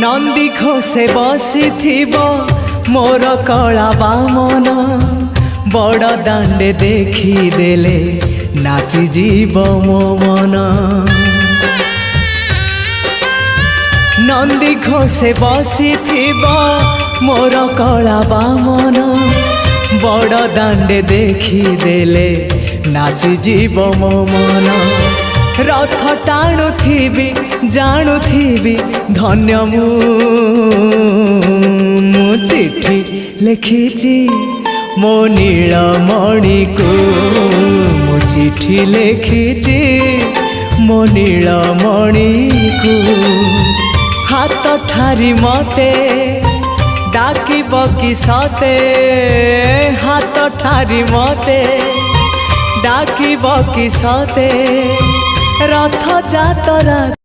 नंदी घोषे बसी मोर कला बामन बड़ दांडे देखी देले नाची जीव मो मन। नंदी घोषे बसी मोर कला बामन बड़ दांडे देखी देले नाची जीव मो मन। रथ टाणुथिबी जाणुथिबी धन्य मु चिट्ठी लिखिची मो नीलमणि को मु चिट्ठी लिखिची मो नीलमणि को। हाथ ठारी मते डाकिब कि सते हाथ ठारी मते डाकिब कि सते रथ जातरा।